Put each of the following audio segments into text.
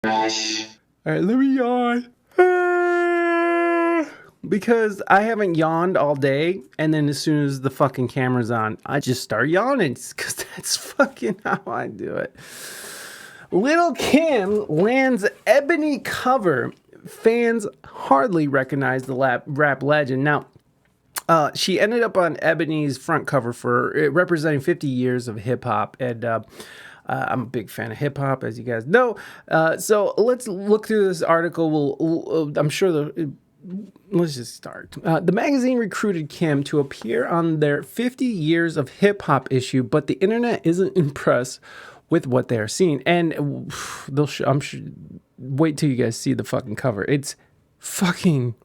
All right, let me yawn. Because I haven't yawned all day, and then as soon as the fucking camera's on, I just start yawning. Because that's fucking how I do it. Lil' Kim lands ebony cover. Fans hardly recognize the rap legend. Now, she ended up on Ebony's front cover for representing 50 years of hip hop, and I'm a big fan of hip hop, as you guys know. So let's look through this article. I'm sure let's just start. The magazine recruited Kim to appear on their 50 years of hip hop issue, but the internet isn't impressed with what they are seeing, and I'm sure. Wait till you guys see the fucking cover. It's fucking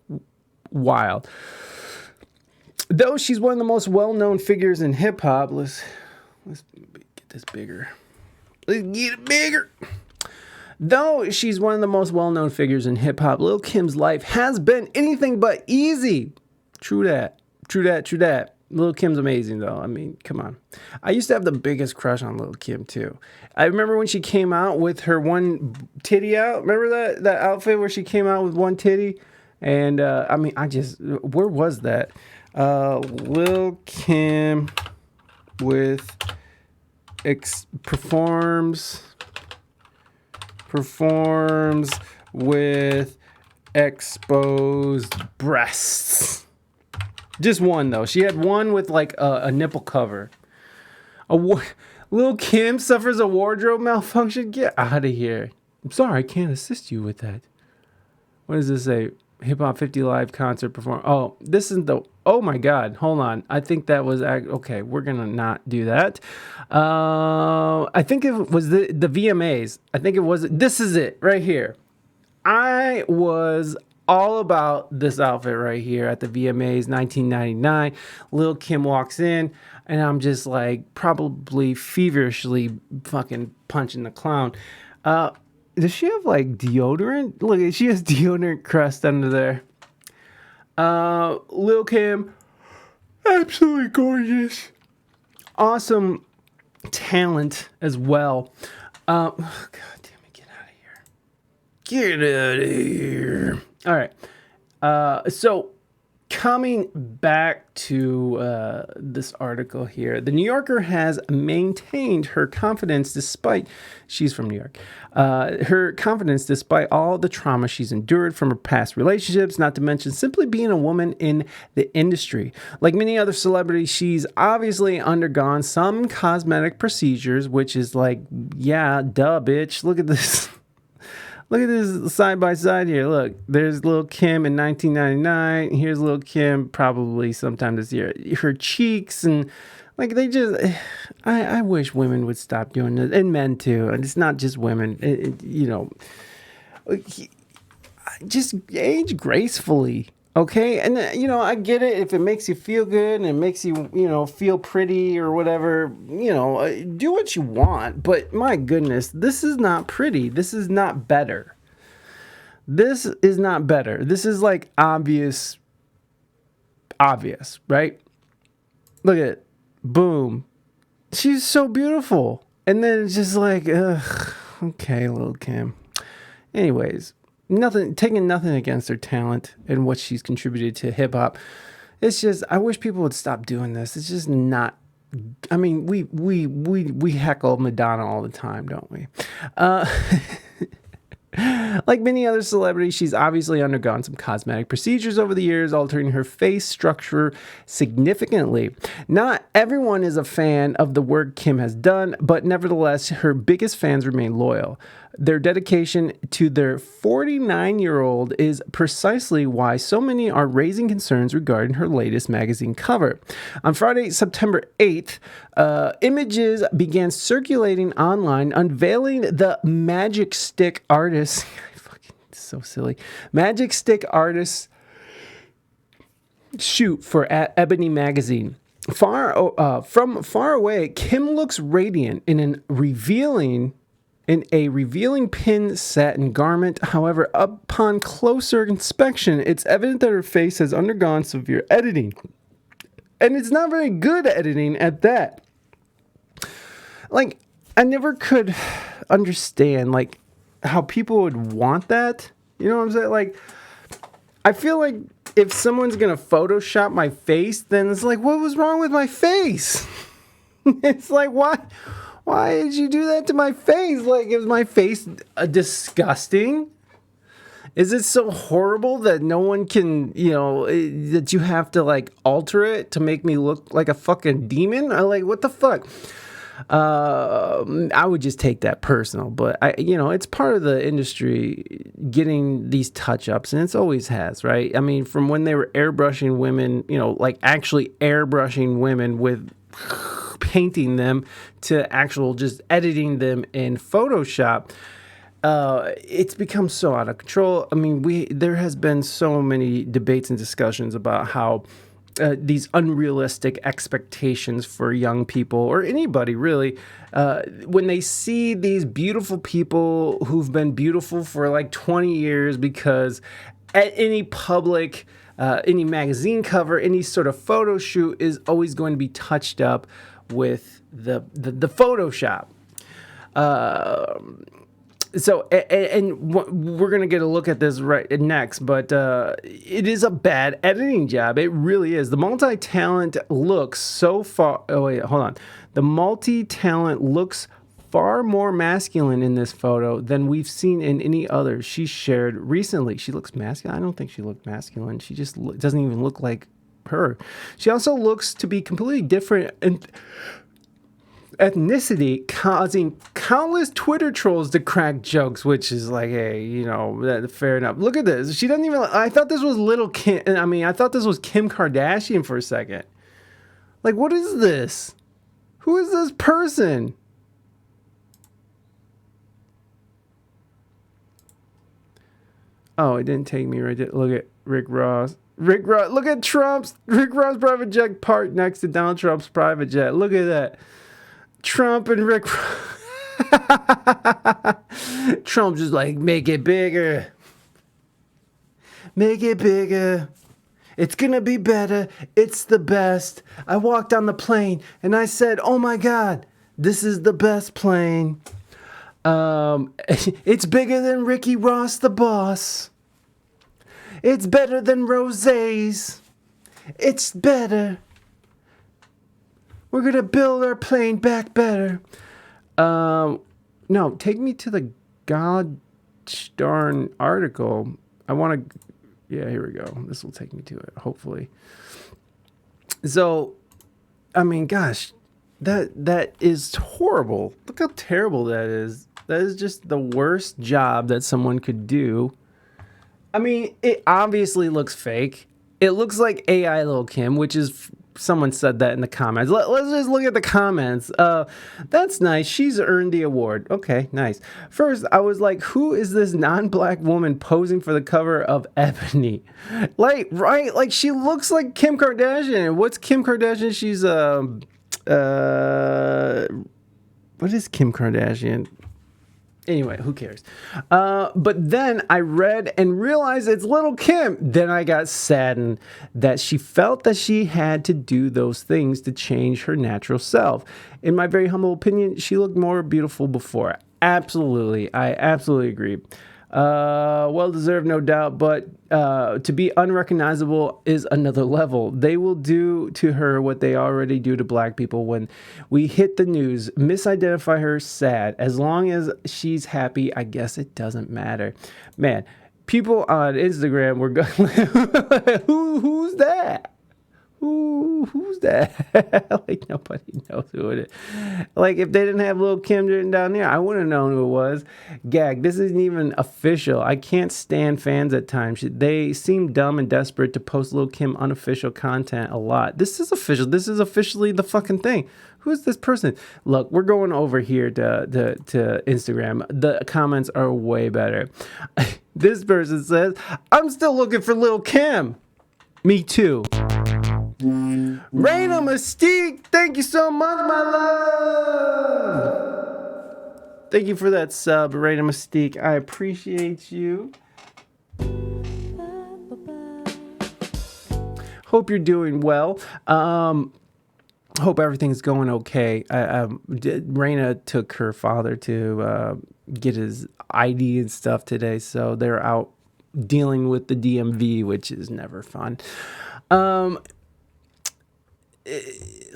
wild. Though she's one of the most well-known figures in hip-hop, let's get this bigger. Let's get it bigger. Though she's one of the most well-known figures in hip-hop, Lil' Kim's life has been anything but easy. True that. Lil' Kim's amazing, though. I mean, come on. I used to have the biggest crush on Lil' Kim, too. I remember when she came out with her one titty out. Remember that outfit where she came out with one titty? And, where was that? Lil' Kim with performs with exposed breasts. Just one, though. She had one with like a nipple cover. Lil' Kim suffers a wardrobe malfunction? Get out of here. I'm sorry, I can't assist you with that. What does this say? Hip Hop 50 Live concert perform. Oh, this is the. Oh my God. Hold on. I think that was. Okay, we're going to not do that. I think it was the VMAs. I think it was. This is it right here. I was all about this outfit right here at the VMAs 1999. Lil' Kim walks in, and I'm just like probably feverishly fucking punching the clown. Does she have like deodorant? Look, she has deodorant crust under there. Lil' Kim, absolutely gorgeous. Awesome talent as well. God damn it, get out of here. Get out of here. All right. So coming back to this article here, the New Yorker has maintained her confidence despite, she's from New York, her confidence despite all the trauma she's endured from her past relationships, not to mention simply being a woman in the industry. Like many other celebrities, she's obviously undergone some cosmetic procedures, which is like, yeah, duh, bitch. Look at this. Look at this side by side here. Look, there's Lil' Kim in 1999. Here's Lil' Kim probably sometime this year. Her cheeks and like they just, I wish women would stop doing this, and men too. And it's not just women. Just age gracefully. Okay, and I get it if it makes you feel good and it makes you, feel pretty or whatever, do what you want. But my goodness, this is not pretty. This is not better. This is not better. This is like obvious, right? Look at it. Boom. She's so beautiful. And then it's just like, ugh, okay, Lil' Kim. Anyways. Taking nothing against her talent and what she's contributed to hip hop. It's just I wish people would stop doing this. It's just not. I mean, we heckle Madonna all the time, don't we? Like many other celebrities, she's obviously undergone some cosmetic procedures over the years, altering her face structure significantly. Not everyone is a fan of the work Kim has done, but nevertheless, her biggest fans remain loyal. Their dedication to their 49-year-old is precisely why so many are raising concerns regarding her latest magazine cover. On Friday, September 8th, images began circulating online unveiling the Magic Stick artist. So silly. Magic Stick artist shoot for Ebony magazine. From far away, Kim looks radiant in a revealing pin satin garment. However, upon closer inspection, it's evident that her face has undergone severe editing. And it's not very good editing at that. Like, I never could understand, like, how people would want that. You know what I'm saying? Like, I feel like if someone's gonna Photoshop my face, then it's like, what was wrong with my face? It's like, why did you do that to my face? Like, is my face disgusting? Is it so horrible that no one can, that you have to like alter it to make me look like a fucking demon? I like, what the fuck? I would just take that personal, but it's part of the industry getting these touch ups, and it's always has, right? I mean, from when they were airbrushing women, like actually airbrushing women with painting them to actual just editing them in Photoshop. It's become so out of control. I mean, there has been so many debates and discussions about how these unrealistic expectations for young people or anybody really, when they see these beautiful people who've been beautiful for like 20 years, because at any public, any magazine cover, any sort of photo shoot is always going to be touched up with the Photoshop. So, and we're going to get a look at this right next, but it is a bad editing job. It really is. The multi-talent looks so far... Oh, wait, hold on. The multi-talent looks far more masculine in this photo than we've seen in any other she shared recently. She looks masculine? I don't think she looked masculine. She just doesn't even look like her. She also looks to be completely different and ethnicity, causing countless Twitter trolls to crack jokes, which is like, hey, fair enough. Look at this. She doesn't even... I thought this was little Kim... I thought this was Kim Kardashian for a second. Like, what is this? Who is this person? Oh, it didn't take me right there. Look at Rick Ross. Rick Ross. Look at Rick Ross' private jet parked next to Donald Trump's private jet. Look at that. Trump and Rick. Trump just like, make it bigger. Make it bigger. It's going to be better. It's the best. I walked on the plane and I said, oh my God, this is the best plane. It's bigger than Ricky Ross, the boss. It's better than Rosé's. It's better. We're going to build our plane back better. No, take me to the god darn article. I want to... Yeah, here we go. This will take me to it, hopefully. So, I mean, gosh, that is horrible. Look how terrible that is. That is just the worst job that someone could do. I mean, it obviously looks fake. It looks like AI Lil Kim, which is... Someone said that in the comments. Let's just look at the comments. That's nice. She's earned the award. Okay, nice. First, I was like, who is this non-black woman posing for the cover of Ebony? Like, right? Like, she looks like Kim Kardashian. What's Kim Kardashian? She's, what is Kim Kardashian? Anyway, who cares? But then I read and realized it's Little Kim. Then I got saddened that she felt that she had to do those things to change her natural self. In my very humble opinion, she looked more beautiful before. Absolutely. I absolutely agree. Well deserved, no doubt, but to be unrecognizable is another level. They will do to her what they already do to black people when we hit the news. Misidentify her, sad. As long as she's happy, I guess it doesn't matter. Man, people on Instagram were going, who's that? Who's that? Like, nobody knows who it is. Like, if they didn't have Lil Kim written down there, I wouldn't have known who it was. Gag, this isn't even official. I can't stand fans at times. They seem dumb and desperate to post Lil Kim unofficial content a lot. This is official. This is officially the fucking thing. Who is this person? Look, we're going over here to Instagram. The comments are way better. This person says, I'm still looking for Lil Kim. Me too. Raina Mystique, thank you so much, my love. Thank you for that sub, Raina Mystique. I appreciate you. Hope you're doing well. Hope everything's going okay. Raina took her father to get his ID and stuff today, so they're out dealing with the DMV, which is never fun.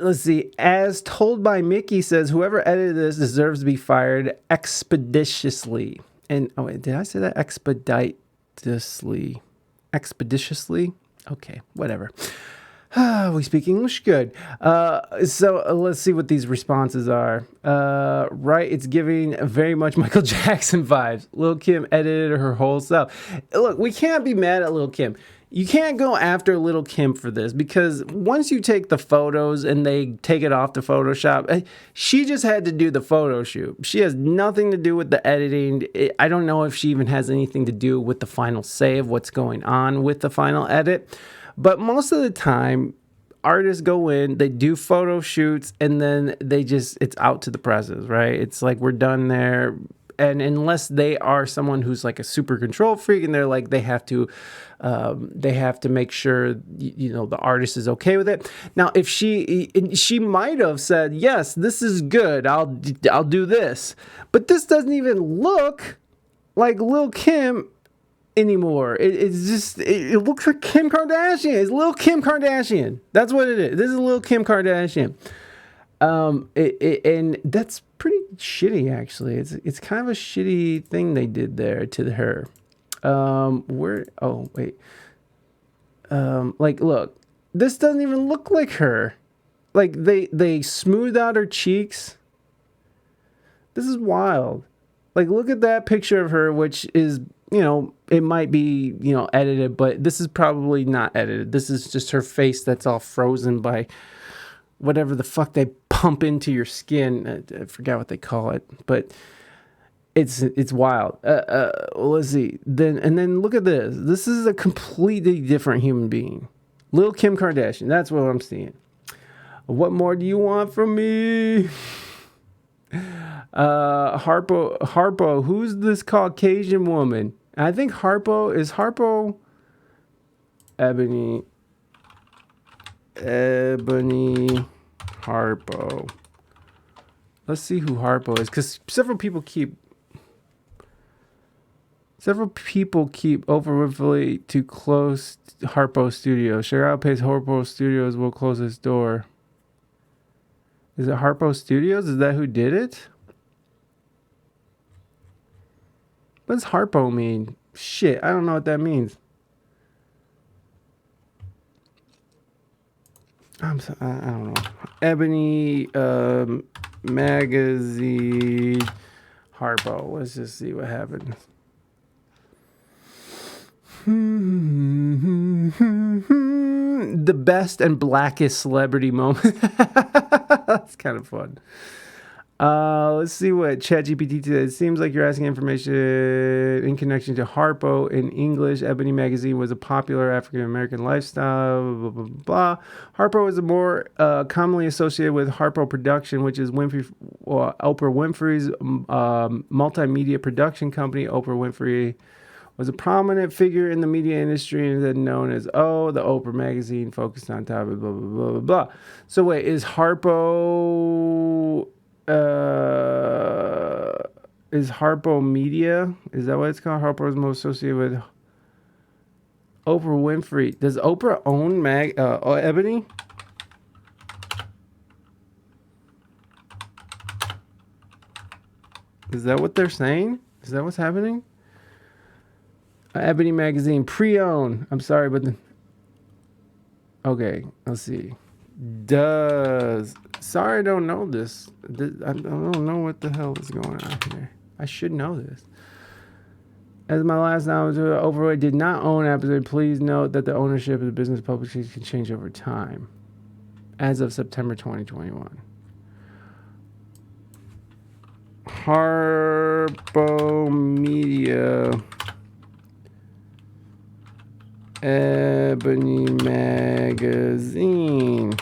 Let's see. As told by Mickey says, whoever edited this deserves to be fired expeditiously. And oh wait, did I say that expeditiously? Expeditiously? Okay, whatever. We speak English good. So let's see what these responses are. Right, it's giving very much Michael Jackson vibes. Lil' Kim edited her whole self. Look, we can't be mad at Lil' Kim. You can't go after Lil' Kim for this, because once you take the photos and they take it off the Photoshop, she just had to do the photo shoot. She has nothing to do with the editing. I don't know if she even has anything to do with the final say of what's going on with the final edit. But most of the time, artists go in, they do photo shoots, and then it's out to the presses, right? It's like, we're done there. And unless they are someone who's like a super control freak, and they're like, they have to make sure, the artist is okay with it. Now, if she might have said, yes, this is good, I'll do this. But this doesn't even look like Lil' Kim anymore. It looks like Kim Kardashian. It's Lil' Kim Kardashian. That's what it is. This is Lil' Kim Kardashian. And that's pretty shitty, actually. It's kind of a shitty thing they did there to her. Like, look, this doesn't even look like her. Like, they smoothed out her cheeks. This is wild. Like, look at that picture of her, which is, it might be, edited, but this is probably not edited. This is just her face that's all frozen by whatever the fuck they pump into your skin. I forgot what they call it, but it's wild. Let's see. Then look at this. This is a completely different human being. Lil' Kim Kardashian. That's what I'm seeing. What more do you want from me? Harpo. Who's this Caucasian woman? I think Harpo. Ebony Harpo. Let's see who Harpo is, because several people keep overtly to close Harpo Studios. Chicago pays Harpo Studios will close its door. Is it Harpo Studios? Is that who did it? What does Harpo mean? Shit, I don't know what that means. I don't know. Ebony Magazine Harpo. Let's just see what happens. The best and blackest celebrity moment. That's kind of fun. Let's see what ChatGPT says. It seems like you're asking information in connection to Harpo in English. Ebony Magazine was a popular African-American lifestyle, blah, blah, blah, blah. Harpo is more commonly associated with Harpo Production, which is Oprah Winfrey's multimedia production company. Oprah Winfrey was a prominent figure in the media industry and then known as, the Oprah Magazine, focused on topic, blah, blah, blah, blah, blah. So wait, is Harpo... is Harpo Media? Is that what it's called? Harpo is most associated with Oprah Winfrey. Does Oprah own Ebony? Is that what they're saying? Is that what's happening? Ebony Magazine pre-owned. I'm sorry, but okay, let's see. Sorry, I don't know this. I don't know what the hell is going on here. I should know this. As my last knowledge, Overweight did not own episode. Please note that the ownership of the business publication can change over time. As of September 2021. Harpo Media. Ebony Magazine.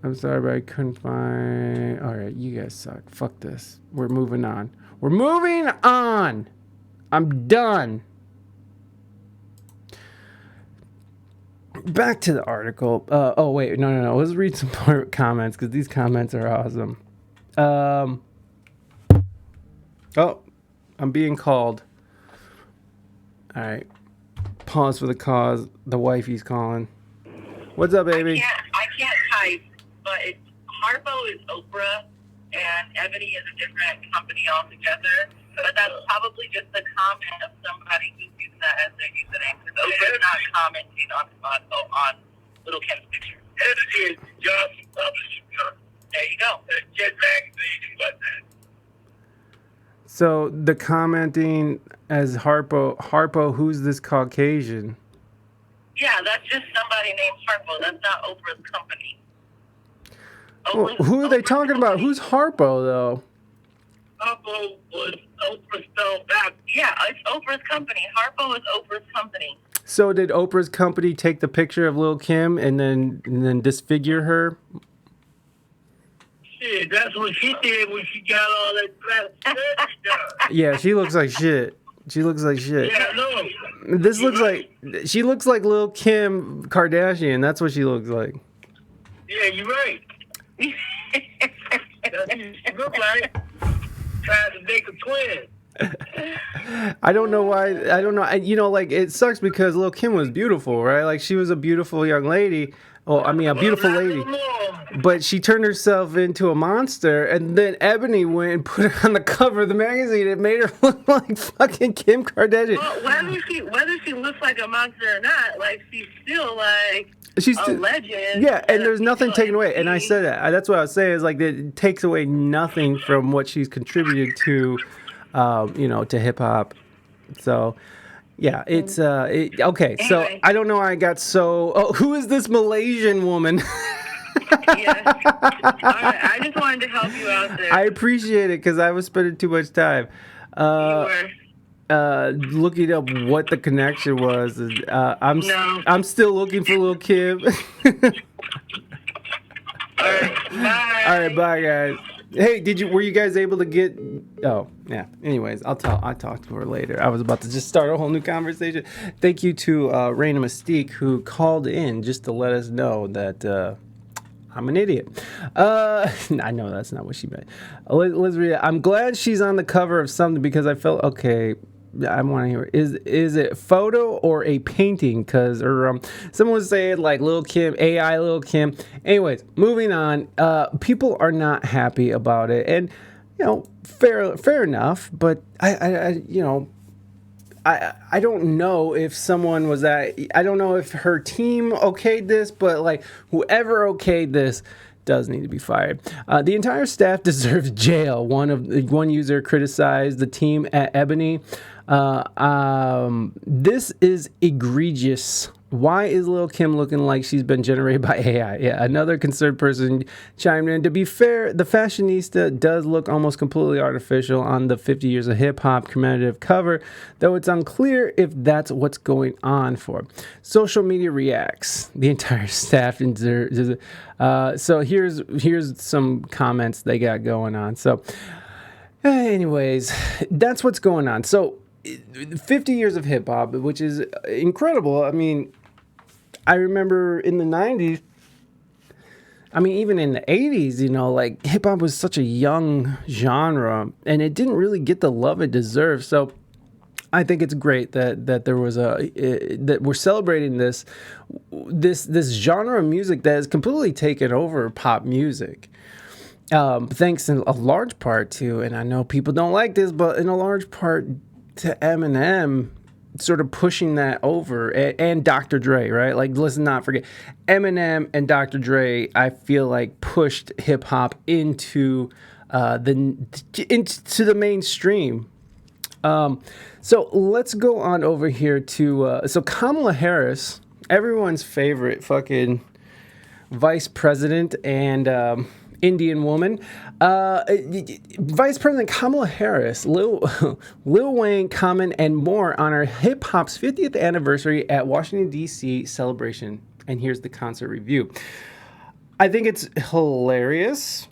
I'm sorry, but I couldn't find... Alright, you guys suck. Fuck this. We're moving on. We're moving on! I'm done. Back to the article. Wait. No. Let's read some more comments, because these comments are awesome. Oh, I'm being called. All right. Pause for the cause. The wifey's calling. What's up, baby? I can't type, but it's Harpo is Oprah, and Ebony is a different company altogether. But that's probably just the comment of somebody who's using that as their username, because Oprah's not commenting on Little Kim's picture. Ebony is just publishing. There you go. Get magazine, but. So the commenting as Harpo, who's this Caucasian? Yeah, that's just somebody named Harpo. That's not Oprah's company. Well, who are they talking about? Who's Harpo, though? Harpo was Oprah's spelled back. Yeah, it's Oprah's company. Harpo is Oprah's company. So did Oprah's company take the picture of Lil' Kim and then disfigure her? Shit, that's what she did when she got all that plastic done. Yeah, she looks like shit. She looks like shit. Yeah, no. This looks like she looks like Lil' Kim Kardashian. That's what she looks like. Yeah, you're right. That's what she look like. Trying to make a twin. I don't know why. I don't know. You know, like it sucks because Lil' Kim was beautiful, right? Like she was a beautiful young lady. Well, I mean, a beautiful lady. But she turned herself into a monster, and then Ebony went and put her on the cover of the magazine. It made her look like fucking Kim Kardashian. Well, whether she looks like a monster or not, like she's still like a legend. Yeah, and there's nothing taken away. And I said that. That's what I was saying. Is like it takes away nothing from what she's contributed to, to hip hop. So. Yeah, it's okay. Anyway. So I don't know why I got so. Oh, who is this Malaysian woman? Yes. I just wanted to help you out there. I appreciate it because I was spending too much time. Looking up what the connection was. I'm still looking for Lil' Kim. All right, bye. All right, bye, guys. Hey, were you guys able to get? Oh, yeah. Anyways, I'll talk to her later. I was about to just start a whole new conversation. Thank you to Raina Mystique who called in just to let us know that I'm an idiot. I know that's not what she meant. Let's read it. I'm glad she's on the cover of something because I felt okay. I want to hear. Is it photo or a painting? Because someone was saying like Lil' Kim, AI Lil' Kim. Anyways, moving on. People are not happy about it, and fair enough. But I don't know if someone was I don't know if her team okayed this, but like whoever okayed this does need to be fired. The entire staff deserves jail. One user criticized the team at Ebony. This is egregious. Why is Lil' Kim looking like she's been generated by AI? Yeah, another concerned person chimed in. To be fair, the fashionista does look almost completely artificial on the 50 Years of Hip Hop commemorative cover, though it's unclear if that's what's going on for. Social media reacts. The entire staff. So here's some comments they got going on. So anyways, that's what's going on. So 50 years of hip hop, which is incredible. I mean, I remember in the 90s, I mean, even in the 80s, like hip hop was such a young genre and it didn't really get the love it deserved. So I think it's great that there was that we're celebrating this genre of music that has completely taken over pop music. Thanks in a large part to, and I know people don't like this, but in a large part to Eminem sort of pushing that over, and Dr. Dre, right? Like, let's not forget, Eminem and Dr. Dre, I feel like pushed hip hop into the mainstream. So let's go on over here to so Kamala Harris, everyone's favorite fucking vice president and Indian woman. Vice President Kamala Harris, Lil Wayne, Common, and more on our hip hop's 50th anniversary at Washington, D.C. celebration. And here's the concert review. I think it's hilarious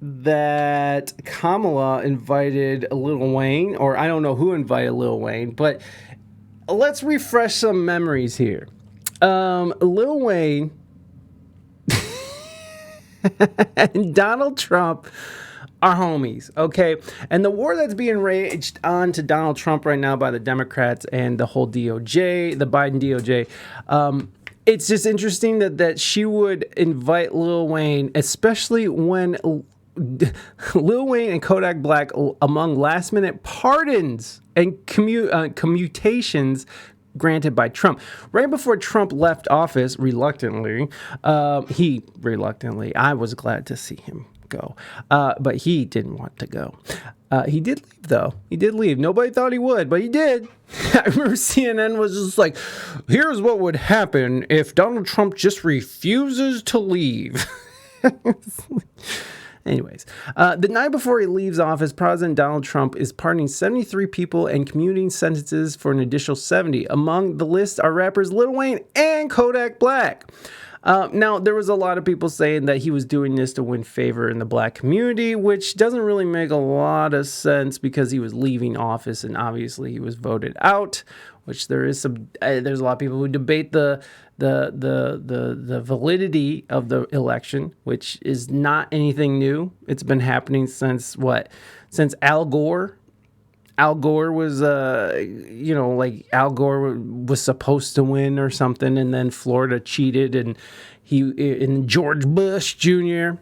that Kamala invited Lil Wayne, or I don't know who invited Lil Wayne, but let's refresh some memories here. Lil Wayne and Donald Trump our homies, okay? And the war that's being raged on to Donald Trump right now by the Democrats and the whole DOJ, the Biden DOJ, it's just interesting that she would invite Lil Wayne, especially when Lil Wayne and Kodak Black, among last-minute pardons and commutations granted by Trump. Right before Trump left office, reluctantly, I was glad to see him go, but he didn't want to go. He did leave, though. He did leave. Nobody thought he would, but he did. I remember CNN was just like, here's what would happen if Donald Trump just refuses to leave. Anyways, the night before he leaves office, President Donald Trump is pardoning 73 people and commuting sentences for an additional 70. Among the list are rappers Lil Wayne and Kodak Black. Now, there was a lot of people saying that he was doing this to win favor in the black community, which doesn't really make a lot of sense because he was leaving office and obviously he was voted out, which there's a lot of people who debate the validity of the election, which is not anything new. It's been happening since Al Gore. Al Gore was, Al Gore was supposed to win or something, and then Florida cheated, and George Bush Jr.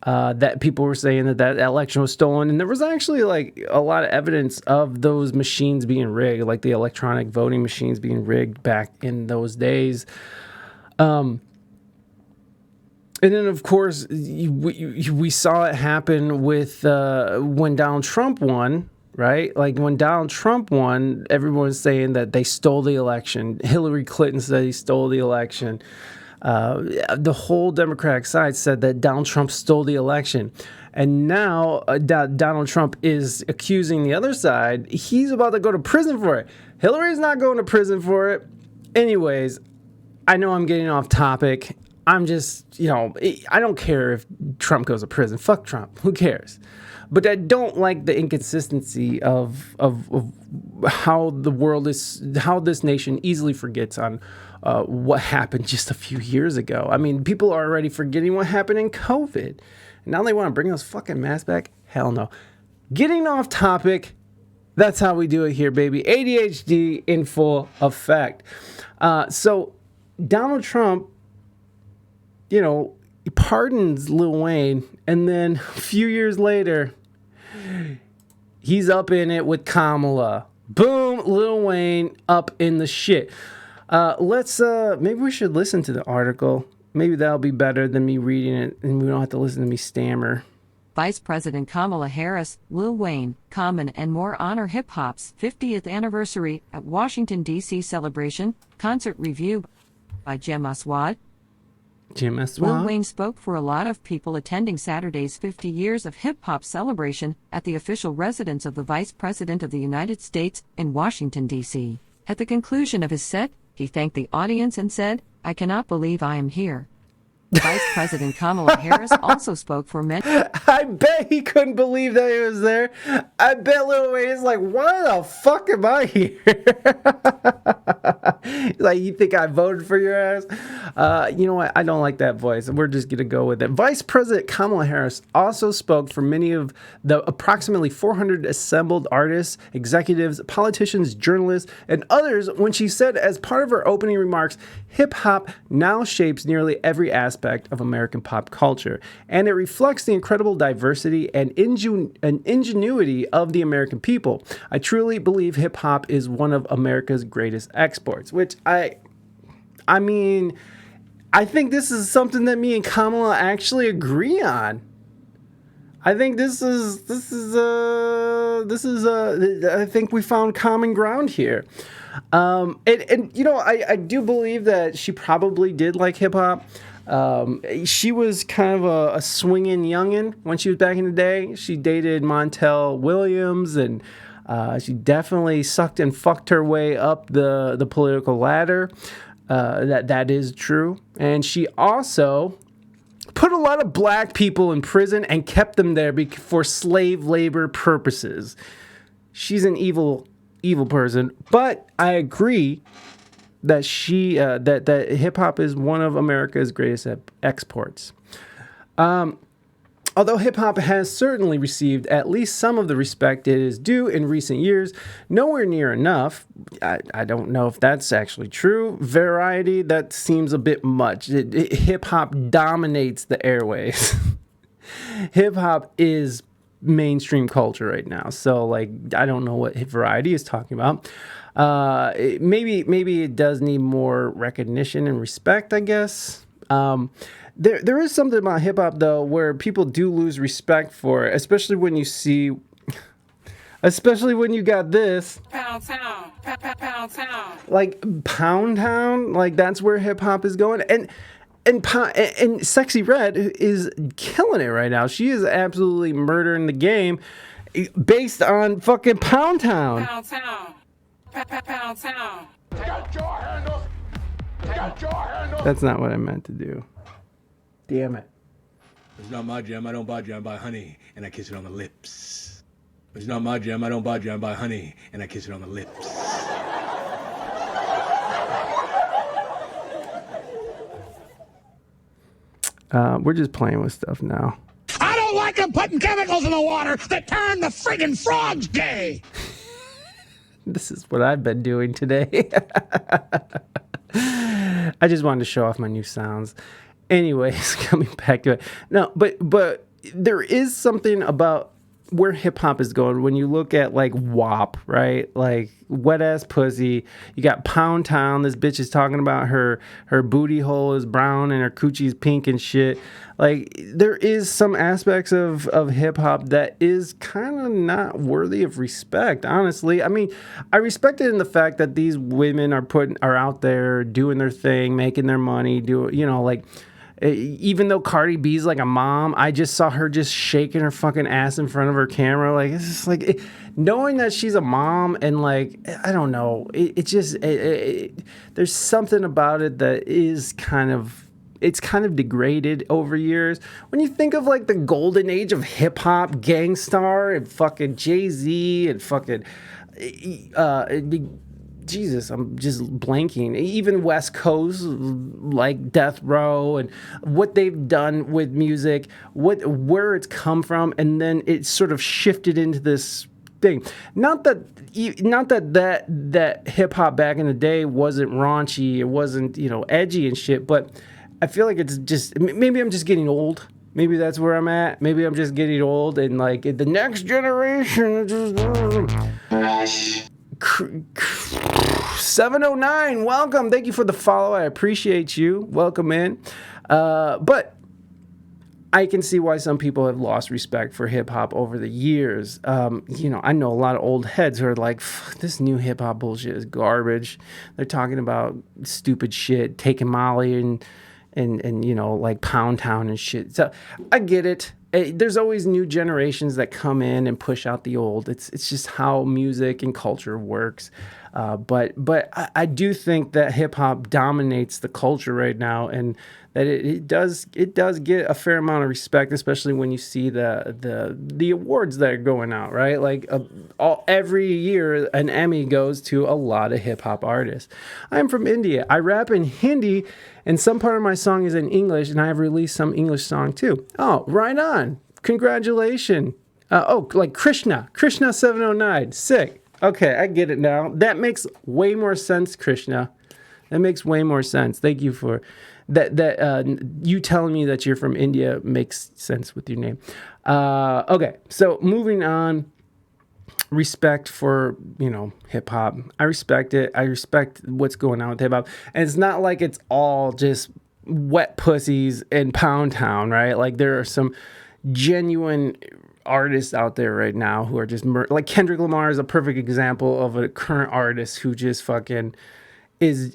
That people were saying that election was stolen, and there was actually like a lot of evidence of those machines being rigged, like the electronic voting machines being rigged back in those days. And then, of course, we saw it happen with when Donald Trump won. Right? Like when Donald Trump won, everyone was saying that they stole the election. Hillary Clinton said he stole the election. The whole Democratic side said that Donald Trump stole the election. And now Donald Trump is accusing the other side. He's about to go to prison for it. Hillary's not going to prison for it. Anyways, I know I'm getting off topic. I'm just, I don't care if Trump goes to prison. Fuck Trump. Who cares? But I don't like the inconsistency of how the world is, how this nation easily forgets on what happened just a few years ago. I mean, people are already forgetting what happened in COVID. Now they want to bring those fucking masks back? Hell no. Getting off topic, that's how we do it here, baby. ADHD in full effect. So Donald Trump, he pardons Lil Wayne, and then a few years later, he's up in it with KAmala. Boom, Lil Wayne up in the shit. Maybe we should listen to the article. Maybe that'll be better than me reading it, and we don't have to listen to me stammer. Vice President Kamala Harris, Lil Wayne, Common, and more honor hip-hop's 50th anniversary at Washington, D.C. celebration. Concert review by Jem Aswad. Lil Wayne spoke for a lot of people attending Saturday's 50 years of hip-hop celebration at the official residence of the Vice President of the United States in Washington, D.C. At the conclusion of his set, he thanked the audience and said, "I cannot believe I am here." Vice President Kamala Harris also spoke for many. I bet he couldn't believe that he was there. I bet Lil Wayne is like, why the fuck am I here? Like, you think I voted for your ass? You know what? I don't like that voice. We're just going to go with it. Vice President Kamala Harris also spoke for many of the approximately 400 assembled artists, executives, politicians, journalists, and others when she said, as part of her opening remarks, hip-hop now shapes nearly every aspect of American pop culture, and it reflects the incredible diversity and ingenuity of the American people. I truly believe hip-hop is one of America's greatest exports, which I mean, I think this is something that me and Kamala actually agree on. I think I think we found common ground here. I do believe that she probably did like hip hop. She was kind of a swinging youngin' when she was back in the day. She dated Montel Williams, and she definitely sucked and fucked her way up the political ladder. That is true. And she also put a lot of black people in prison and kept them there for slave labor purposes. She's an evil person, but I agree that that hip hop is one of America's greatest exports. Although hip-hop has certainly received at least some of the respect it is due in recent years, nowhere near enough. I don't know if that's actually true. Variety, that seems a bit much. Hip-hop dominates the airways. Hip-hop is mainstream culture right now. So, like, I don't know what Variety is talking about. Maybe it does need more recognition and respect, I guess. There is something about hip hop though where people do lose respect for it, especially when you got this Pound Town, Pound Town. like Pound Town, like that's where hip hop is going, and Sexy Red is killing it right now. She is absolutely murdering the game based on fucking Pound Town. Pound Town, Pound Town. That's not what I meant to do. Damn it. It's not my jam, I don't buy jam, I buy honey, and I kiss it on the lips. It's not my jam, I don't buy jam, I buy honey, and I kiss it on the lips. We're just playing with stuff now. I don't like them putting chemicals in the water that turn the friggin' frogs gay. This is what I've been doing today. I just wanted to show off my new sounds. Anyways, coming back to it. No, but there is something about where hip hop is going when you look at like WAP, right? Like Wet Ass Pussy. You got Pound Town. This bitch is talking about her booty hole is brown and her coochie's pink and shit. Like there is some aspects of hip hop that is kind of not worthy of respect, honestly. I mean, I respect it in the fact that these women are out there doing their thing, making their money, even though Cardi B's like a mom, I just saw her just shaking her fucking ass in front of her camera. Like, it's just like, knowing that she's a mom and like, I don't know, there's something about it that is it's kind of degraded over years. When you think of like the golden age of hip hop, Gangstar and fucking Jay-Z and fucking, Jesus, I'm just blanking. Even West Coast, like Death Row, and what they've done with music, where it's come from, and then it sort of shifted into this thing. Not that hip hop back in the day wasn't raunchy, it wasn't edgy and shit, but I feel like it's just maybe I'm just getting old. Maybe that's where I'm at. Maybe I'm just getting old, and like the next generation just. 709, welcome. Thank you for the follow. I appreciate you. Welcome in. But I can see why some people have lost respect for hip hop over the years. I know a lot of old heads who are like, this new hip hop bullshit is garbage. They're talking about stupid shit, taking Molly and like Pound Town and shit. So I get it. There's always new generations that come in and push out the old. It's just how music and culture works. But I do think that hip hop dominates the culture right now, and that it does get a fair amount of respect, especially when you see the awards that are going out, right? Like every year an Emmy goes to a lot of hip hop artists. I'm from India. I rap in Hindi, and some part of my song is in English, and I have released some English song too. Oh, right on! Congratulations. Like Krishna 709, sick. Okay, I get it now. That makes way more sense, Krishna. That makes way more sense. Thank you for that. You telling me that you're from India makes sense with your name. Okay, so moving on. Respect for hip hop. I respect it. I respect what's going on with hip hop, and it's not like it's all just wet pussies and Pound Town, right? Like there are some genuine artists out there right now who are just like Kendrick Lamar is a perfect example of a current artist who just fucking is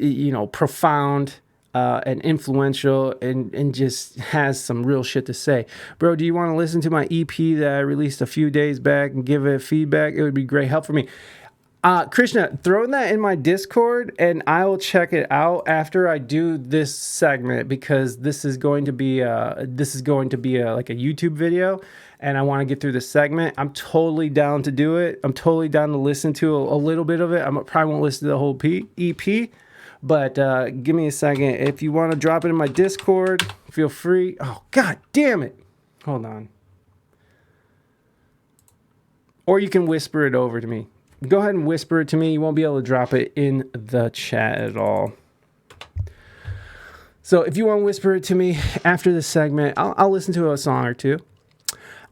profound and influential and just has some real shit to say. Bro, do you want to listen to my EP that I released a few days back and give it feedback? It would be great help for me. Krishna, throw that in my Discord and I will check it out after I do this segment, because this is going to be like a YouTube video, and I want to get through this segment. I'm totally down to do it. I'm totally down to listen to a little bit of it. I probably won't listen to the whole EP, but give me a second. If you want to drop it in my Discord, feel free. Oh, god damn it. Hold on. Or you can whisper it over to me. Go ahead and whisper it to me. You won't be able to drop it in the chat at all. So if you want to whisper it to me after this segment, I'll listen to a song or two.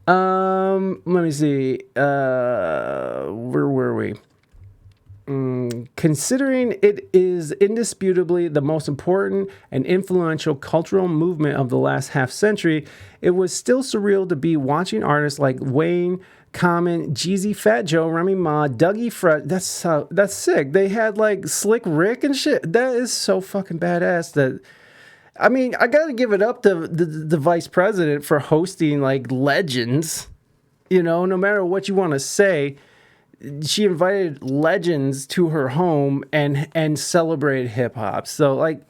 Let me see. Where were we? Considering it is indisputably the most important and influential cultural movement of the last half century, it was still surreal to be watching artists like Wayne, Common, Jeezy, Fat Joe, Remy Ma, Dougie Fresh. That's sick. They had like Slick Rick and shit. That is so fucking badass. That, I mean, I gotta give it up to the vice president for hosting like legends. You know, no matter what you want to say, she invited legends to her home and celebrated hip hop. So, like,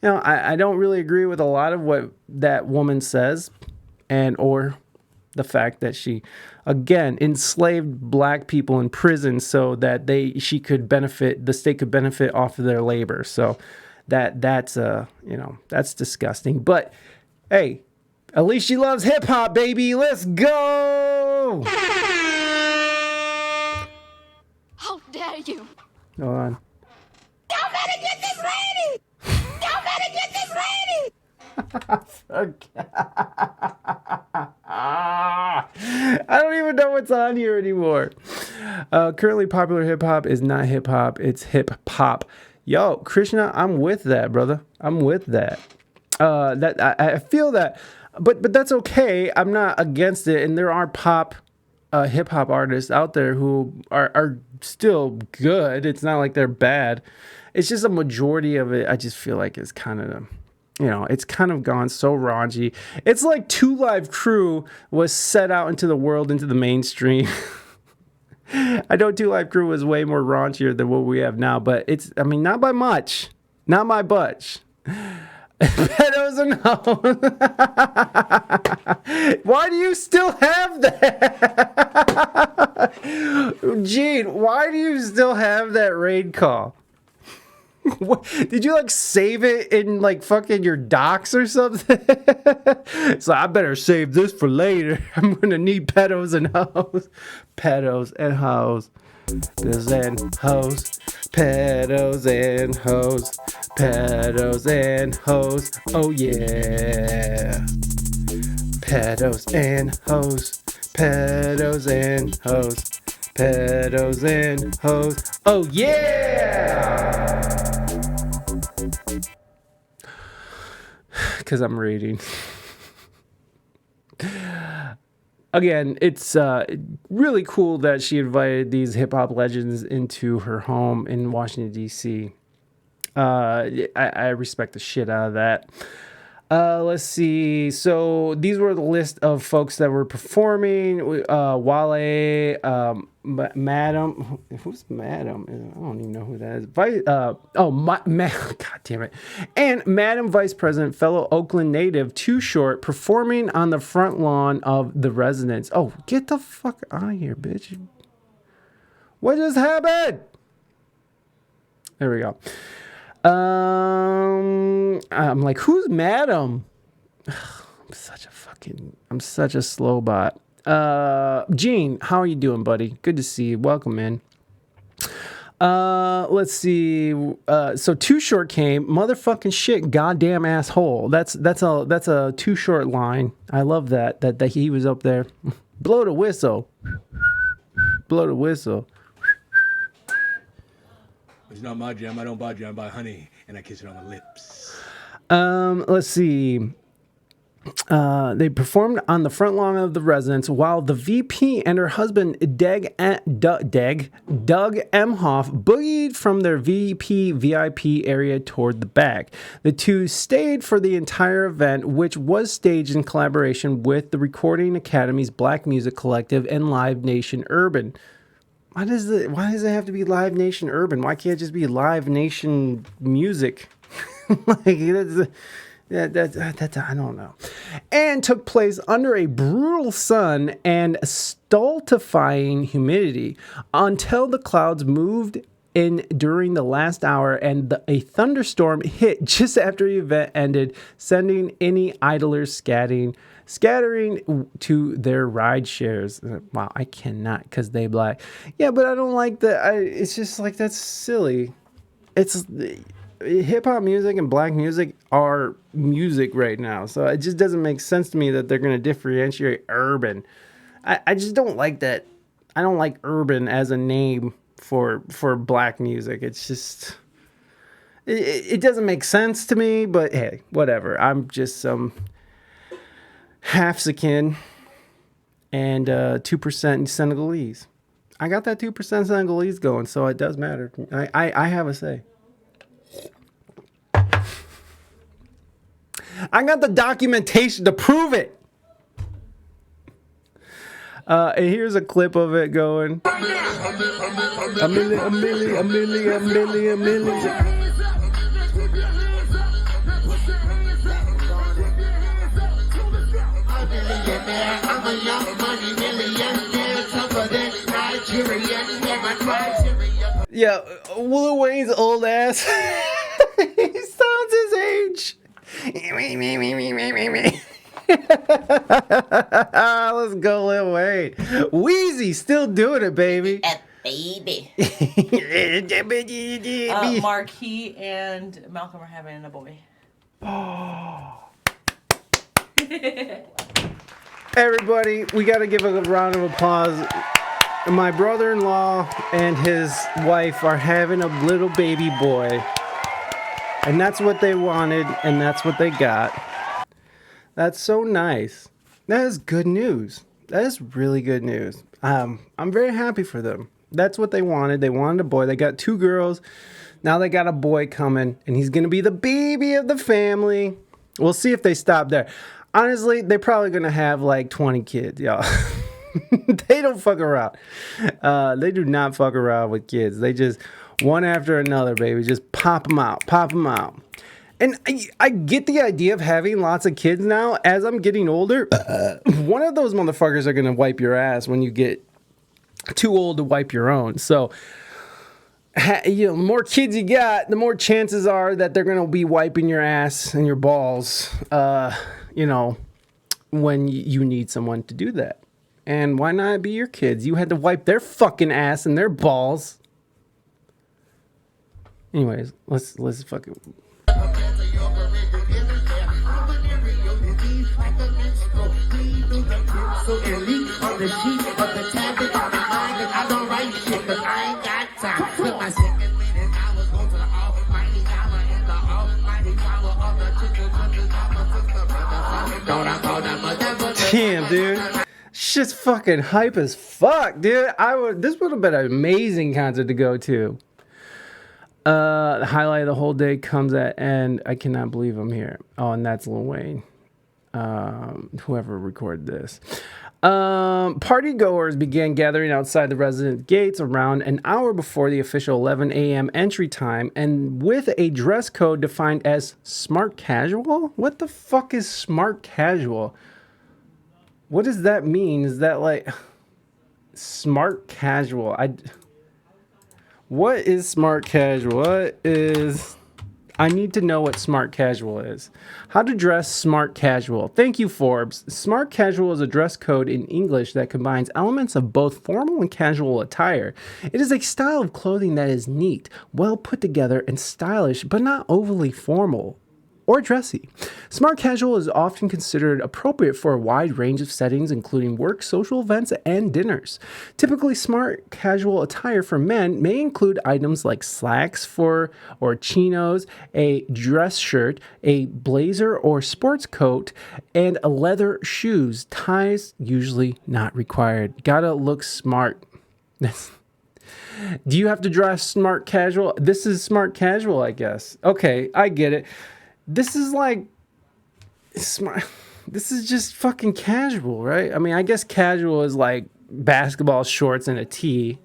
you know, I don't really agree with a lot of what that woman says, or the fact that she, again, enslaved black people in prison so that the state could benefit off of their labor. So that's disgusting. But hey, at least she loves hip hop, baby. Let's go. How dare you? Hold on. Y'all better get this lady! Y'all better get this lady! I don't even know what's on here anymore. Currently popular hip hop is not hip hop, it's hip hop. Yo, Krishna, I'm with that, brother. I'm with that. I feel that, but that's okay. I'm not against it, and there are hip hop artists out there who are still good. It's not like they're bad. It's just a majority of it. I just feel like it's kind of, it's kind of gone so raunchy. It's like 2 Live Crew was set out into the world, into the mainstream. I know 2 Live Crew was way more raunchier than what we have now, but not by much. Not my butch. Pedos and hoes. Why do you still have that? Gene, why do you still have that raid call? What, did you like save it in like fucking your docs or something? So I better save this for later. I'm gonna need pedos and hoes. Pedos and hoes. Pedos and hoes. Pedos and hoes. Pedos and hoes. Oh yeah. Pedos and hoes. Pedos and hoes. Pedos and hoes. Oh yeah. Because I'm reading. Again, it's really cool that she invited these hip hop legends into her home in Washington, D.C. I respect the shit out of that. Let's see. So these were the list of folks that were performing. Wale, Madam. Who's Madam? I don't even know who that is. God damn it. And Madam Vice President, fellow Oakland native, Too Short, performing on the front lawn of the residence. Oh, get the fuck out of here, bitch. What just happened? There we go. I'm like, who's Madam? I'm such a slow bot. Gene, how are you doing, buddy? Good to see you. Welcome in. Let's see. So Too Short came. Motherfucking shit, goddamn asshole. That's a Too Short line. I love that he was up there. Blow the whistle. Blow the whistle. It's not my jam. I don't buy jam. I buy honey, and I kiss it on the lips. Let's see. They performed on the front lawn of the residence while the VP and her husband, Doug Emhoff, boogied from their VIP area toward the back. The two stayed for the entire event, which was staged in collaboration with the Recording Academy's Black Music Collective and Live Nation Urban. Why does it have to be Live Nation Urban? Why can't it just be Live Nation Music? That's I don't know. And took place under a brutal sun and stultifying humidity until the clouds moved in during the last hour, and a thunderstorm hit just after the event ended, sending any idlers scattering to their ride shares. Wow, I cannot, because they black. Yeah, but I don't like that. It's just like, that's silly. It's hip hop music and black music are music right now, so it just doesn't make sense to me that they're going to differentiate urban. I just don't like that. I don't like urban as a name for black music. It's just it doesn't make sense to me, but hey, whatever. I'm just some half-Sican and 2% Senegalese. I got that 2% Senegalese going, so it does matter. I have a say. I got the documentation to prove it. And here's a clip of it going. A million. Yeah, Lil Wayne's old ass. He sounds his age. Let's go, Lil Wayne. Wheezy still doing it, baby. Baby. Marquis and Malcolm are having a boy. Everybody, we got to give a round of applause. My brother-in-law and his wife are having a little baby boy. And that's what they wanted, and that's what they got. That's so nice. That is good news. That is really good news. I'm very happy for them. That's what they wanted. They wanted a boy. They got 2 girls. Now they got a boy coming, and he's going to be the baby of the family. We'll see if they stop there. Honestly, they're probably going to have like 20 kids, y'all. They don't fuck around. They do not fuck around with kids. They just, one after another, baby, just pop them out. And I get the idea of having lots of kids now. As I'm getting older, one of those motherfuckers are going to wipe your ass when you get too old to wipe your own. So, the more kids you got, the more chances are that they're going to be wiping your ass and your balls, when you need someone to do that. And why not be your kids? You had to wipe their fucking ass and their balls. Anyways, let's fucking... Damn, dude. Shit's fucking hype as fuck, dude. This would have been an amazing concert to go to. The highlight of the whole day comes at end. I cannot believe I'm here. Oh, and that's Lil Wayne. Whoever recorded this. Party goers began gathering outside the residence gates around an hour before the official 11 a.m. entry time, and with a dress code defined as smart casual? What the fuck is smart casual? What does that mean? Is that like smart casual? What is smart casual? I need to know what smart casual is. How to dress smart casual. Thank you, Forbes. Smart casual is a dress code in English that combines elements of both formal and casual attire. It is a style of clothing that is neat, well put together, and stylish, but not overly formal or dressy. Smart casual is often considered appropriate for a wide range of settings, including work, social events, and dinners. Typically, smart casual attire for men may include items like slacks or chinos, a dress shirt, a blazer or sports coat, and leather shoes. Ties usually not required. Gotta look smart. Do you have to dress smart casual? This is smart casual, I guess. Okay, I get it. This is like smart. This is just fucking casual, right? I mean, I guess casual is like basketball shorts and a tee.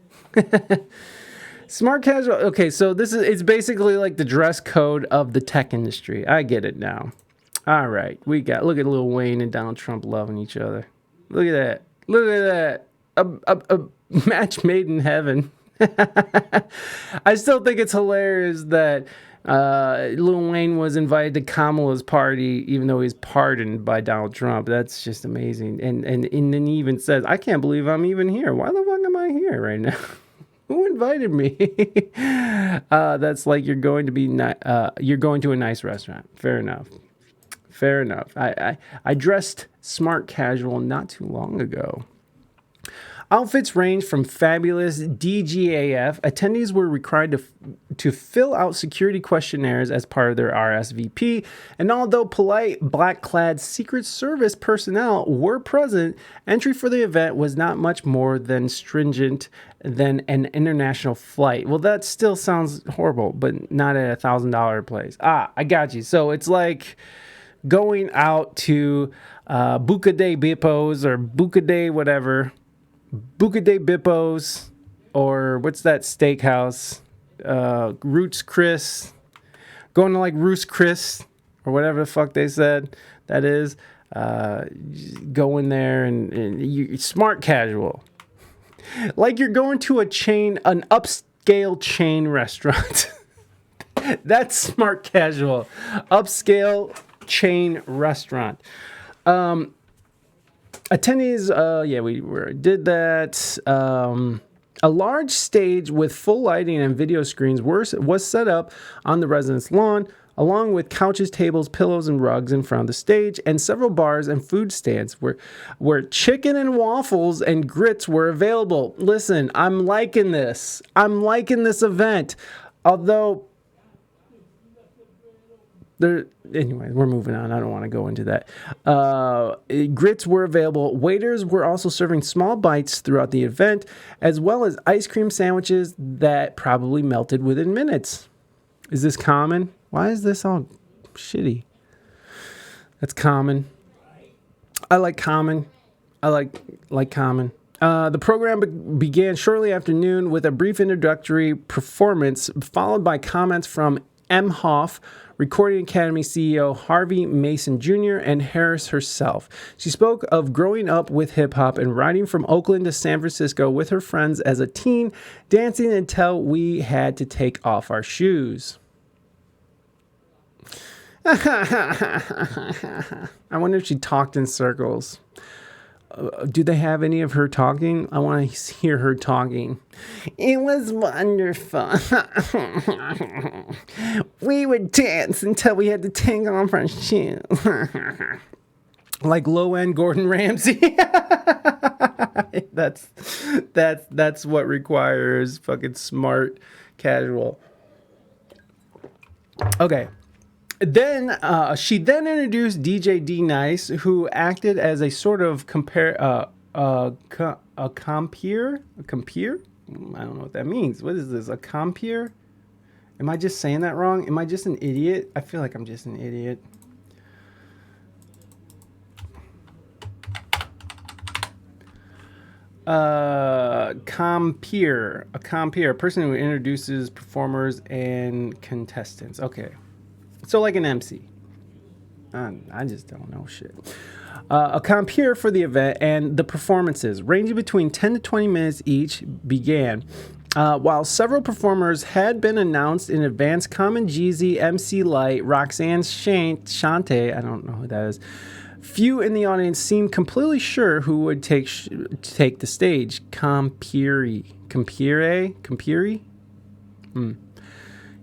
Smart casual. Okay, so it's basically like the dress code of the tech industry. I get it now. All right, look at Lil Wayne and Donald Trump loving each other. Look at that. A match made in heaven. I still think it's hilarious that Lil Wayne was invited to Kamala's party, even though he's pardoned by Donald Trump. That's just amazing. And then he even says, "I can't believe I'm even here. Why the fuck am I here right now? Who invited me?" That's like you're going to a nice restaurant. Fair enough. Fair enough. I dressed smart casual not too long ago. Outfits range from fabulous DGAF. Attendees were required to fill out security questionnaires as part of their RSVP. And although polite, black-clad Secret Service personnel were present, entry for the event was not much more than stringent than an international flight. Well, that still sounds horrible, but not at $1,000 place. I got you. So it's like going out to Buca de Bippos or Buca de whatever. Buca de Bippos, or what's that steakhouse? Roots Chris. Going to like Roost Chris, or whatever the fuck they said that is. Go in there and you smart casual. Like you're going to an upscale chain restaurant. That's smart casual. Upscale chain restaurant. Attendees, we did that. A large stage with full lighting and video screens was set up on the residence lawn, along with couches, tables, pillows, and rugs in front of the stage, and several bars and food stands where chicken and waffles and grits were available. Listen, I'm liking this. I'm liking this event. Although... Anyway, we're moving on. I don't want to go into that. Grits were available. Waiters were also serving small bites throughout the event, as well as ice cream sandwiches that probably melted within minutes. Is this common? Why is this all shitty? That's common. I like common. I like common. The program began shortly after noon with a brief introductory performance, followed by comments from M. Hoff, Recording Academy CEO Harvey Mason Jr., and Harris herself. She spoke of growing up with hip-hop and riding from Oakland to San Francisco with her friends as a teen, dancing until we had to take off our shoes. I wonder if she talked in circles. Do they have any of her talking? I want to hear her talking. It was wonderful. We would dance until we had to take off our shoes. Like low-end Gordon Ramsay. That's what requires fucking smart casual. Okay. Then she introduced DJ D Nice, who acted as a sort of compeer. I don't know what that means. What is this? A compeer? Am I just saying that wrong? Am I just an idiot? I feel like I'm just an idiot. Compeer. A compeer, a person who introduces performers and contestants. Okay. So like an MC. I just don't know shit. A compeer for the event and the performances, ranging between 10 to 20 minutes each, began. While several performers had been announced in advance, Common Jeezy, MC Light, Roxanne Shante, I don't know who that is, few in the audience seemed completely sure who would take the stage. Compere?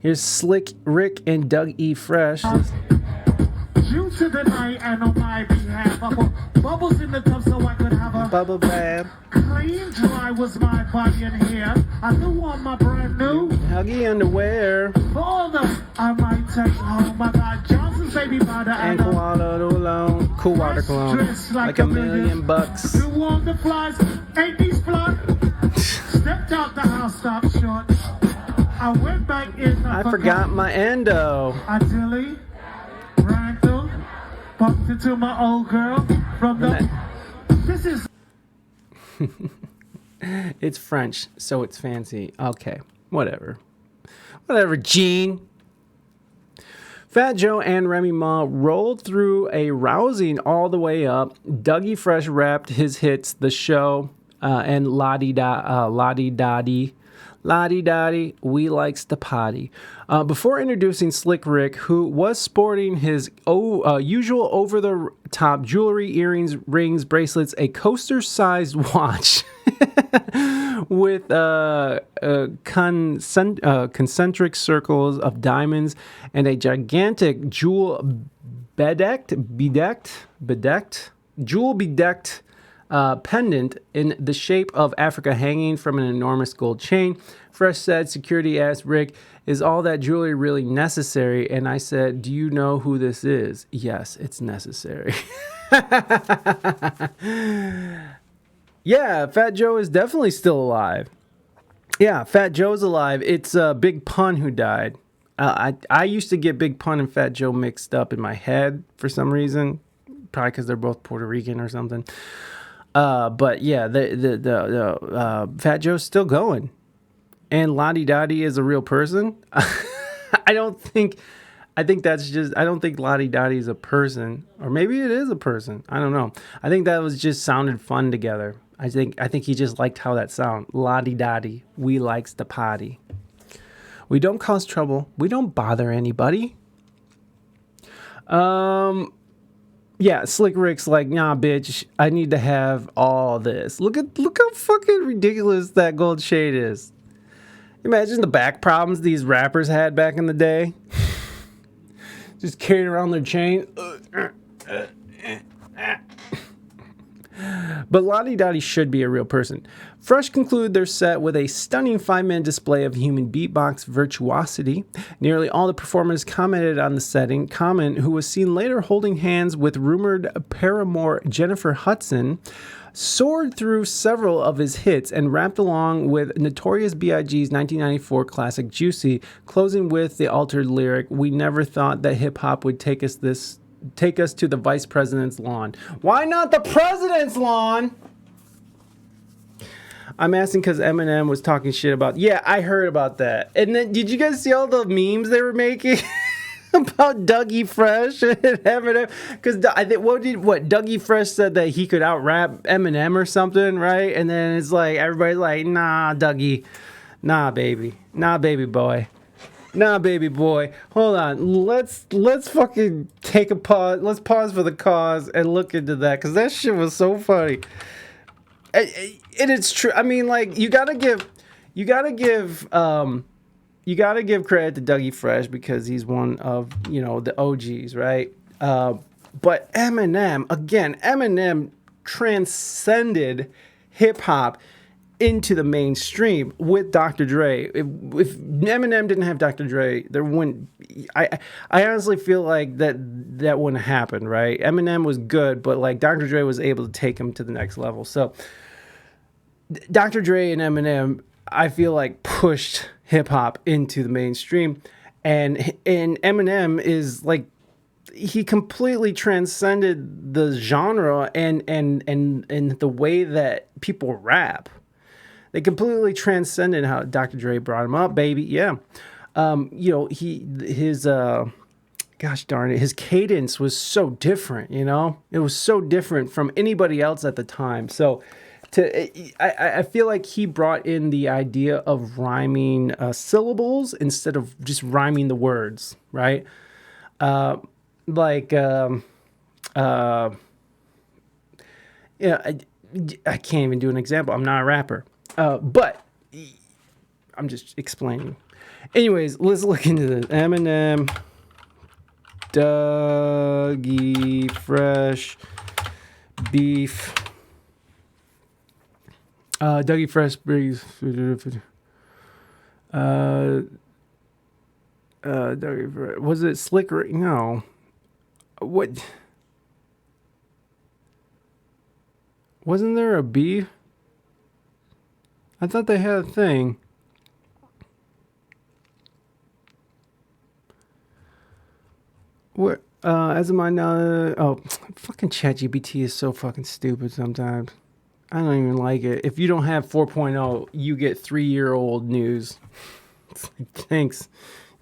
Here's Slick Rick and Doug E. Fresh. You to the night and on my behalf, I put bubbles in the tub so I could have a bubble bath. Clean, dry was my body and hair. I threw on my brand new Huggy underwear. For all the I might take home. I got Johnson's baby butter and Cool Water Cologne. Like $1 million. You want the flies? Ain't these flies? Stepped out the house, stopped short. I went back in. I forgot my endo. I dilly ran through, bumped into my old girl from the. This is. It's French, so it's fancy. Okay, whatever. Whatever, Gene. Fat Joe and Remy Ma rolled through a rousing All the Way Up. Dougie Fresh rapped his hits, The Show, and La Di Da Di. La-di-da-di, we likes the potty. Before introducing Slick Rick, who was sporting his usual over-the-top jewelry, earrings, rings, bracelets, a coaster-sized watch with concentric circles of diamonds and a gigantic jewel-bedecked pendant in the shape of Africa hanging from an enormous gold chain. Fresh said, security asked Rick, is all that jewelry really necessary? And I said, do you know who this is? Yes, it's necessary. Yeah, Fat Joe is definitely still alive. Yeah, Fat Joe's alive. It's Big Pun who died. I used to get Big Pun and Fat Joe mixed up in my head for some reason. Probably because they're both Puerto Rican or something. But yeah, the Fat Joe's still going, and Lottie Dottie is a real person. I don't think Lottie Dottie is a person, or maybe it is a person. I don't know. I think that was just sounded fun together. I think he just liked how that sound. Lottie Dottie, we likes the potty. We don't cause trouble. We don't bother anybody. Yeah, Slick Rick's like, nah, bitch, I need to have all this. Look how fucking ridiculous that gold shade is. Imagine the back problems these rappers had back in the day. Just carrying around their chain. But Lottie Dottie should be a real person. Fresh conclude their set with a stunning 5-minute display of human beatbox virtuosity. Nearly all the performers commented on the setting. Common, who was seen later holding hands with rumored paramour Jennifer Hudson, soared through several of his hits and rapped along with Notorious B.I.G.'s 1994 classic Juicy, closing with the altered lyric, "We never thought that hip-hop would take us to the vice president's lawn." Why not the president's lawn? I'm asking because Eminem was talking shit about... Yeah, I heard about that. And then, did you guys see all the memes they were making about Dougie Fresh and Eminem? Because I think Dougie Fresh said that he could out-rap Eminem or something, right? And then it's like, everybody's like, nah, Dougie. Nah, baby. Nah, baby boy. Nah, baby boy. Hold on. Let's fucking take a pause. Let's pause for the cause and look into that, because that shit was so funny. And it's true. I mean, like, you gotta give credit to Dougie Fresh because he's one of, the OGs, right? But Eminem transcended hip hop into the mainstream with Dr. Dre. If Eminem didn't have Dr. Dre, there wouldn't. I honestly feel like that wouldn't happen, right? Eminem was good, but like Dr. Dre was able to take him to the next level. So Dr. Dre and Eminem, I feel like, pushed hip hop into the mainstream, and Eminem is like, he completely transcended the genre and the way that people rap. They completely transcended how Dr. Dre brought him up, baby. Yeah. His cadence was so different, It was so different from anybody else at the time. So I feel like he brought in the idea of rhyming syllables instead of just rhyming the words, right? I can't even do an example. I'm not a rapper. But I'm just explaining. Anyways, let's look into this. Eminem, Dougie Fresh, beef. Dougie Fresh beef. Dougie Fresh. Was it Slick Rick? No. What? Wasn't there a beef? I thought they had a thing. What? As of my knowledge, fucking ChatGPT is so fucking stupid sometimes. I don't even like it. If you don't have 4.0, you get 3-year-old news. It's like, thanks.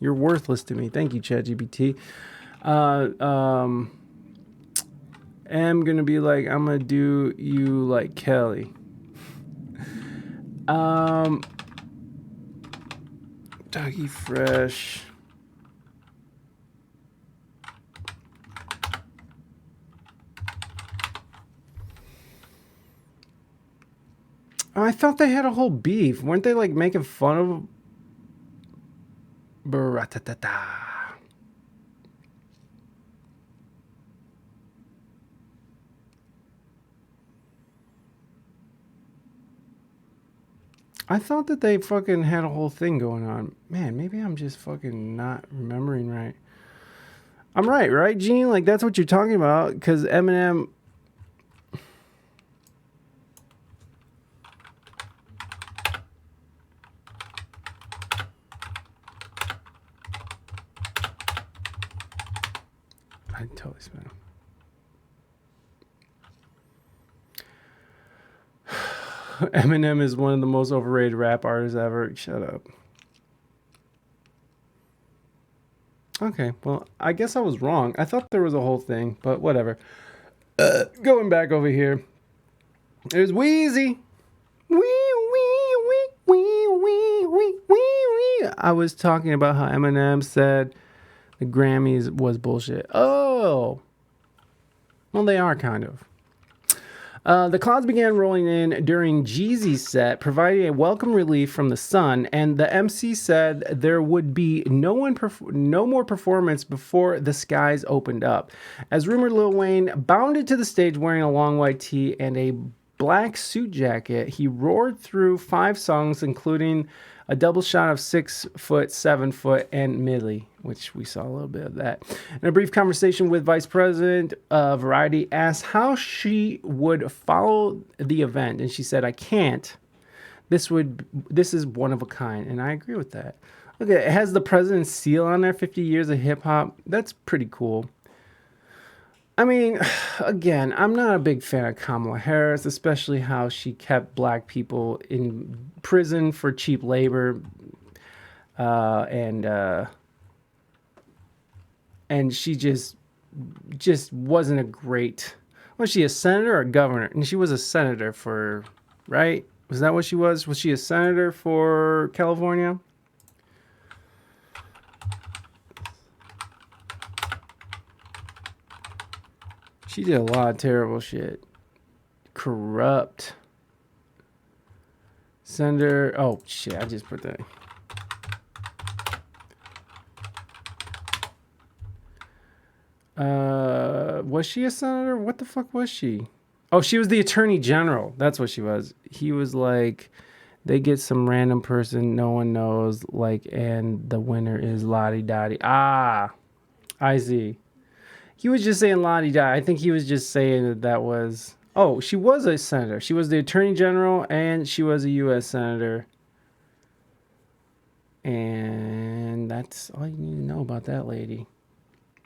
You're worthless to me. Thank you, ChatGPT. I'm gonna be like, I'm gonna do you like Kelly. Dougie Fresh. Oh, I thought they had a whole beef. Weren't they like making fun of Baratatata? I thought that they fucking had a whole thing going on. Man, maybe I'm just fucking not remembering right. I'm right, Gene? Like, that's what you're talking about. Because Eminem... I totally spent him. Eminem is one of the most overrated rap artists ever. Shut up. Okay, well, I guess I was wrong. I thought there was a whole thing, but whatever. Going back over here. There's Wheezy. I was talking about how Eminem said the Grammys was bullshit. Oh. Well, they are kind of. The clouds began rolling in during Jeezy's set, providing a welcome relief from the sun, and the MC said there would be no more performance before the skies opened up. As rumored, Lil Wayne bounded to the stage wearing a long white tee and a black suit jacket. He roared through 5 songs, including a double shot of 6 foot, 7 foot, and Millie, which we saw a little bit of that. In a brief conversation with Vice President, Variety asked how she would follow the event, and she said, "I can't. This is one of a kind," and I agree with that. Okay, it has the president's seal on there, 50 years of hip hop. That's pretty cool. I mean, again, I'm not a big fan of Kamala Harris, especially how she kept black people in prison for cheap labor, and she just wasn't a great. Was she a senator or a governor? And she was a senator for, right? Was that what she was? Was she a senator for California? She did a lot of terrible shit. Corrupt. Senator. Oh, shit. I just put that. Was she a senator? What the fuck was she? Oh, she was the attorney general. That's what she was. He was like, they get some random person no one knows, like, and the winner is Lottie Dottie. Ah, I see. He was just saying Lottie Dottie. I think he was just saying that was... Oh, she was a senator. She was the attorney general, and she was a U.S. senator. And that's all you need to know about that lady.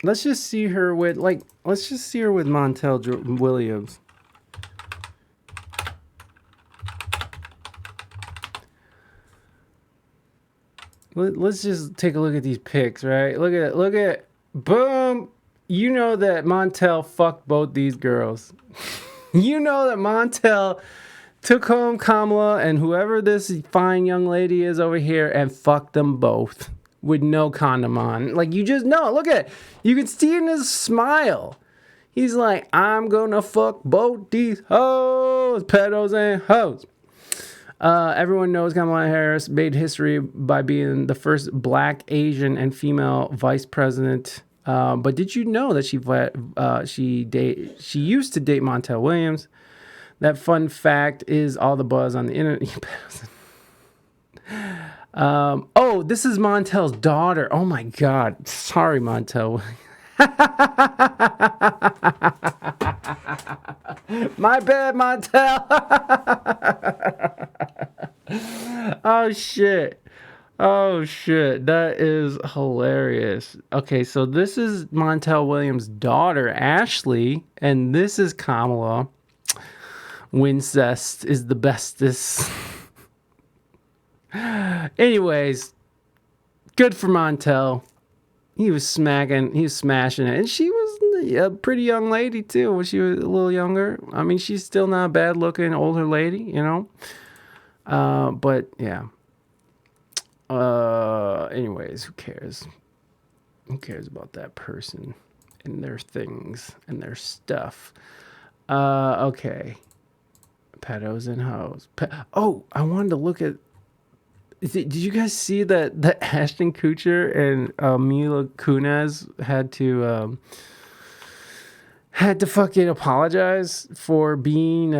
Let's just see her with, like, Montel Williams. Let's just take a look at these pics, right? Look at, boom. You know that Montel fucked both these girls. You know that Montel took home Kamala and whoever this fine young lady is over here and fucked them both with no condom on. Like, you just know. Look at it. You can see it in his smile. He's like, I'm gonna fuck both these hoes, pedos and hoes. Everyone knows Kamala Harris made history by being the first black, Asian, and female vice president. But did you know that she used to date Montel Williams? That fun fact is all the buzz on the internet. Oh, this is Montel's daughter. Oh my God. Sorry, Montel. My bad, Montel. Oh shit. Oh shit, that is hilarious. Okay, so this is Montel Williams' daughter, Ashley, and this is Kamala. Wincest is the bestest. Anyways, good for Montel. He was smashing it. And she was a pretty young lady too when she was a little younger. I mean, she's still not a bad looking older lady, you know? But yeah. Anyways, who cares? Who cares about that person and their things and their stuff? Okay. Pedos and hoes. Oh, I wanted to look at. Did you guys see that Ashton Kutcher and Mila Kunis had to fucking apologize for being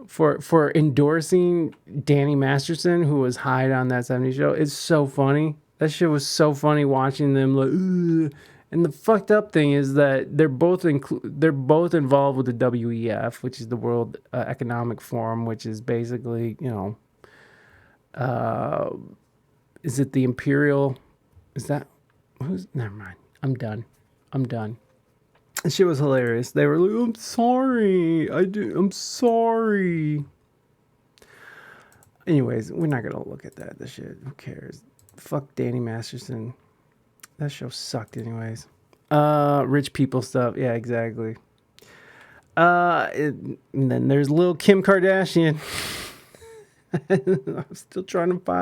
for endorsing Danny Masterson, who was Hyde on that 70s show? It's so funny. That shit was so funny watching them like. Ugh. And the fucked up thing is that they're both involved with the WEF, which is the World Economic Forum, which is basically, is it the Imperial? Is that who's? Never mind. I'm done. And shit was hilarious. They were like, "I'm sorry. I'm sorry." Anyways, we're not gonna look at that. The shit. Who cares? Fuck Danny Masterson. That show sucked anyways. Rich people stuff. Yeah, exactly. And then there's little Kim Kardashian. I'm still trying to find